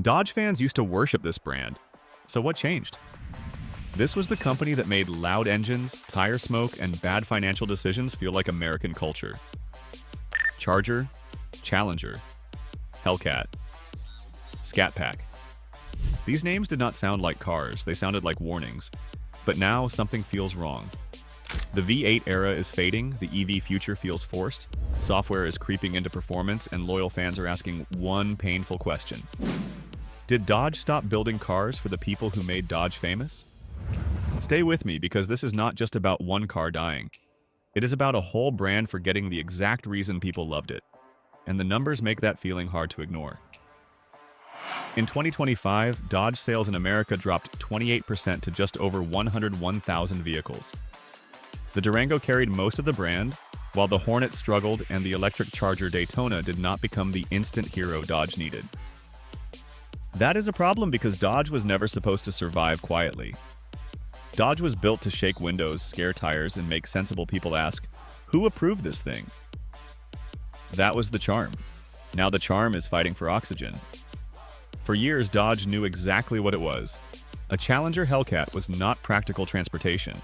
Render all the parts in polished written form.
Dodge fans used to worship this brand. So what changed? This was the company that made loud engines, tire smoke, and bad financial decisions feel like American culture. Charger, Challenger, Hellcat, Scat Pack. These names did not sound like cars, they sounded like warnings. But now something feels wrong. The V8 era is fading, the EV future feels forced, software is creeping into performance, and loyal fans are asking one painful question. Did Dodge stop building cars for the people who made Dodge famous? Stay with me because this is not just about one car dying. It is about a whole brand forgetting the exact reason people loved it. And the numbers make that feeling hard to ignore. In 2025, Dodge sales in America dropped 28% to just over 101,000 vehicles. The Durango carried most of the brand, while the Hornet struggled and the electric Charger Daytona did not become the instant hero Dodge needed. That is a problem because Dodge was never supposed to survive quietly. Dodge was built to shake windows, scare tires, and make sensible people ask, who approved this thing? That was the charm. Now the charm is fighting for oxygen. For years, Dodge knew exactly what it was. A Challenger Hellcat was not practical transportation.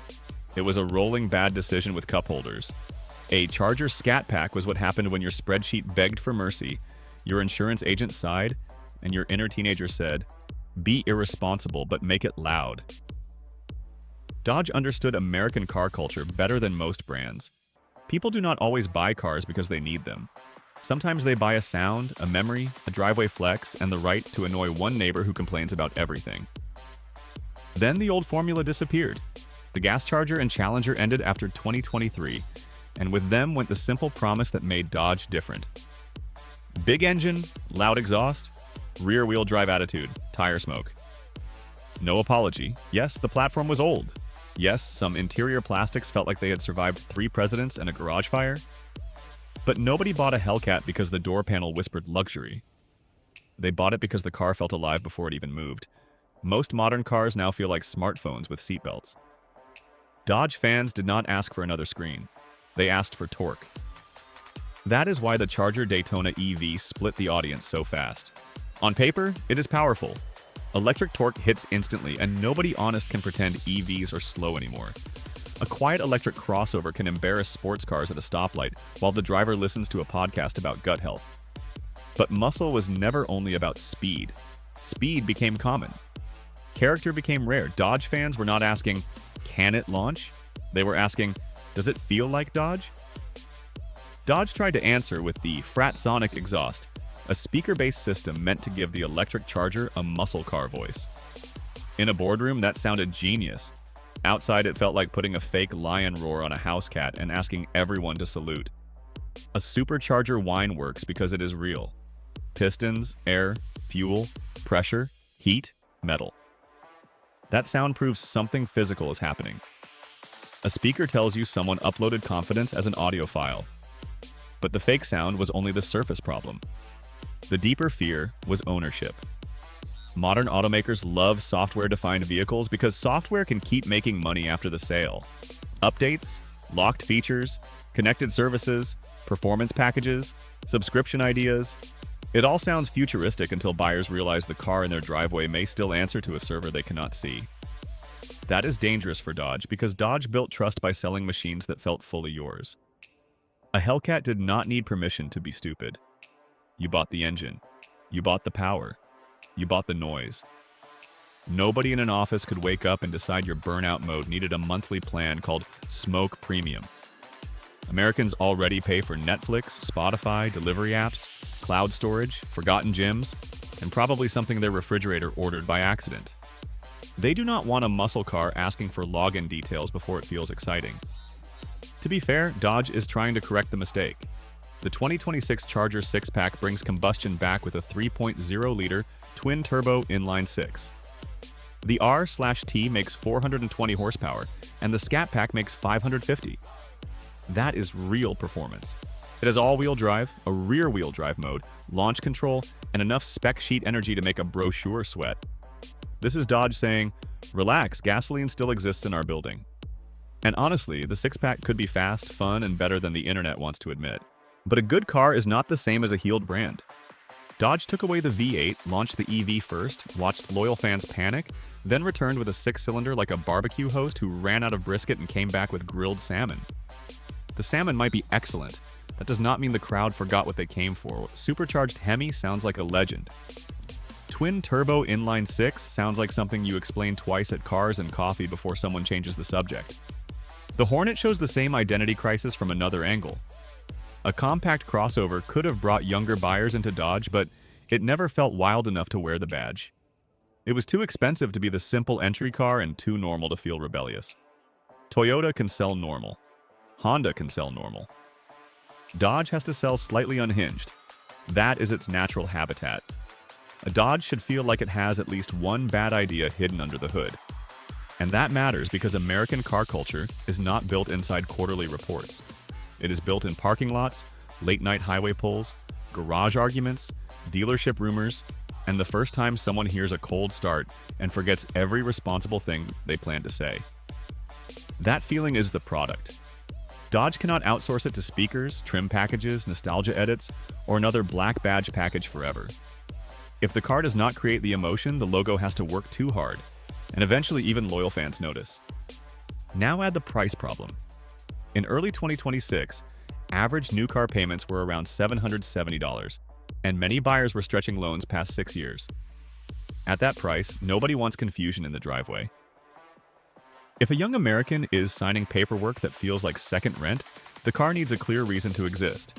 It was a rolling bad decision with cup holders. A Charger Scat Pack was what happened when your spreadsheet begged for mercy, your insurance agent sighed, and your inner teenager said, be irresponsible but make it loud. Dodge understood American car culture better than most brands. People do not always buy cars because they need them. Sometimes they buy a sound, a memory, a driveway flex, and the right to annoy one neighbor who complains about everything. Then the old formula disappeared. The gas Charger and Challenger ended after 2023, and with them went the simple promise that made Dodge different. Big engine, loud exhaust, rear-wheel drive attitude, tire smoke. No apology. Yes, the platform was old. Yes, some interior plastics felt like they had survived 3 presidents and a garage fire. But nobody bought a Hellcat because the door panel whispered luxury. They bought it because the car felt alive before it even moved. Most modern cars now feel like smartphones with seatbelts. Dodge fans did not ask for another screen. They asked for torque. That is why the Charger Daytona EV split the audience so fast. On paper, it is powerful. Electric torque hits instantly, and nobody honest can pretend EVs are slow anymore. A quiet electric crossover can embarrass sports cars at a stoplight while the driver listens to a podcast about gut health. But muscle was never only about speed. Speed became common. Character became rare. Dodge fans were not asking, can it launch? They were asking, does it feel like Dodge? Dodge tried to answer with the Fratsonic exhaust, a speaker-based system meant to give the electric Charger a muscle car voice. In a boardroom, that sounded genius. Outside, it felt like putting a fake lion roar on a house cat and asking everyone to salute. A supercharger whine works because it is real. Pistons, air, fuel, pressure, heat, metal. That sound proves something physical is happening. A speaker tells you someone uploaded confidence as an audio file. But the fake sound was only the surface problem. The deeper fear was ownership. Modern automakers love software-defined vehicles because software can keep making money after the sale. Updates, locked features, connected services, performance packages, subscription ideas. It all sounds futuristic until buyers realize the car in their driveway may still answer to a server they cannot see. That is dangerous for Dodge because Dodge built trust by selling machines that felt fully yours. A Hellcat did not need permission to be stupid. You bought the engine. You bought the power. You bought the noise. Nobody in an office could wake up and decide your burnout mode needed a monthly plan called Smoke Premium. Americans already pay for Netflix, Spotify, delivery apps, cloud storage, forgotten gyms, and probably something their refrigerator ordered by accident. They do not want a muscle car asking for login details before it feels exciting. To be fair, Dodge is trying to correct the mistake. The 2026 Charger 6-pack brings combustion back with a 3.0-liter twin-turbo inline-6. The R/T makes 420 horsepower, and the Scat Pack makes 550. That is real performance. It has all-wheel drive, a rear-wheel drive mode, launch control, and enough spec sheet energy to make a brochure sweat. This is Dodge saying, relax, gasoline still exists in our building. And honestly, the 6-pack could be fast, fun, and better than the internet wants to admit. But a good car is not the same as a healed brand. Dodge took away the V8, launched the EV first, watched loyal fans panic, then returned with a six-cylinder like a barbecue host who ran out of brisket and came back with grilled salmon. The salmon might be excellent. That does not mean the crowd forgot what they came for. Supercharged Hemi sounds like a legend. Twin-turbo inline-six sounds like something you explain twice at Cars and Coffee before someone changes the subject. The Hornet shows the same identity crisis from another angle. A compact crossover could have brought younger buyers into Dodge, but it never felt wild enough to wear the badge. It was too expensive to be the simple entry car and too normal to feel rebellious. Toyota can sell normal. Honda can sell normal. Dodge has to sell slightly unhinged. That is its natural habitat. A Dodge should feel like it has at least one bad idea hidden under the hood. And that matters because American car culture is not built inside quarterly reports. It is built in parking lots, late-night highway polls, garage arguments, dealership rumors, and the first time someone hears a cold start and forgets every responsible thing they plan to say. That feeling is the product. Dodge cannot outsource it to speakers, trim packages, nostalgia edits, or another black badge package forever. If the car does not create the emotion, the logo has to work too hard, and eventually even loyal fans notice. Now add the price problem. In early 2026, average new car payments were around $770, and many buyers were stretching loans past 6 years. At that price, nobody wants confusion in the driveway. If a young American is signing paperwork that feels like second rent, the car needs a clear reason to exist.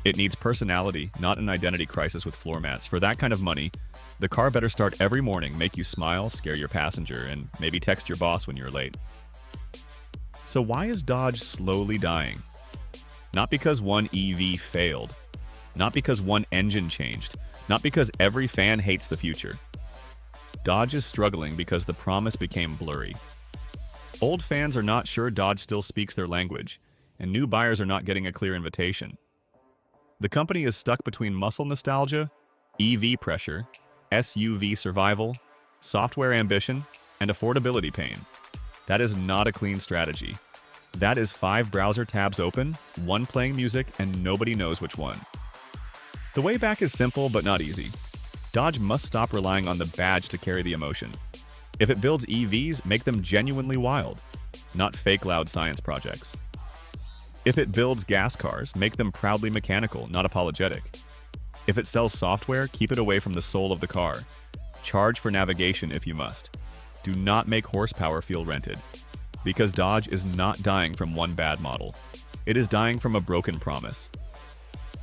It needs personality, not an identity crisis with floor mats. For that kind of money, the car better start every morning, make you smile, scare your passenger, and maybe text your boss when you're late. So why is Dodge slowly dying? Not because one EV failed. Not because one engine changed. Not because every fan hates the future. Dodge is struggling because the promise became blurry. Old fans are not sure Dodge still speaks their language, and new buyers are not getting a clear invitation. The company is stuck between muscle nostalgia, EV pressure, SUV survival, software ambition, and affordability pain. That is not a clean strategy. That is 5 browser tabs open, 1 playing music, and nobody knows which one. The way back is simple but not easy. Dodge must stop relying on the badge to carry the emotion. If it builds EVs, make them genuinely wild, not fake loud science projects. If it builds gas cars, make them proudly mechanical, not apologetic. If it sells software, keep it away from the soul of the car. Charge for navigation if you must. Do not make horsepower feel rented. Because Dodge is not dying from one bad model. It is dying from a broken promise.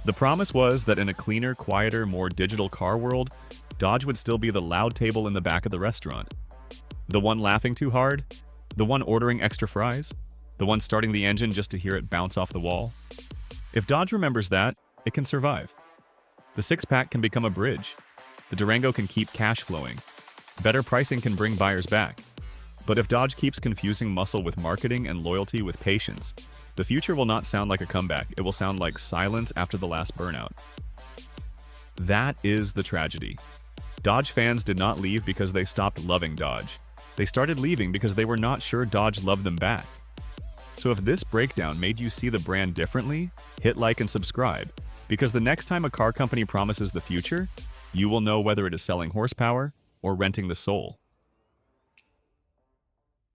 The promise was that in a cleaner, quieter, more digital car world, Dodge would still be the loud table in the back of the restaurant. The one laughing too hard? The one ordering extra fries? The one starting the engine just to hear it bounce off the wall? If Dodge remembers that, it can survive. The six-pack can become a bridge. The Durango can keep cash flowing. Better pricing can bring buyers back. But if Dodge keeps confusing muscle with marketing and loyalty with patience, the future will not sound like a comeback. It will sound like silence after the last burnout. That is the tragedy. Dodge fans did not leave because they stopped loving Dodge. They started leaving because they were not sure Dodge loved them back. So if this breakdown made you see the brand differently, hit like and subscribe, because the next time a car company promises the future, you will know whether it is selling horsepower or renting the soul.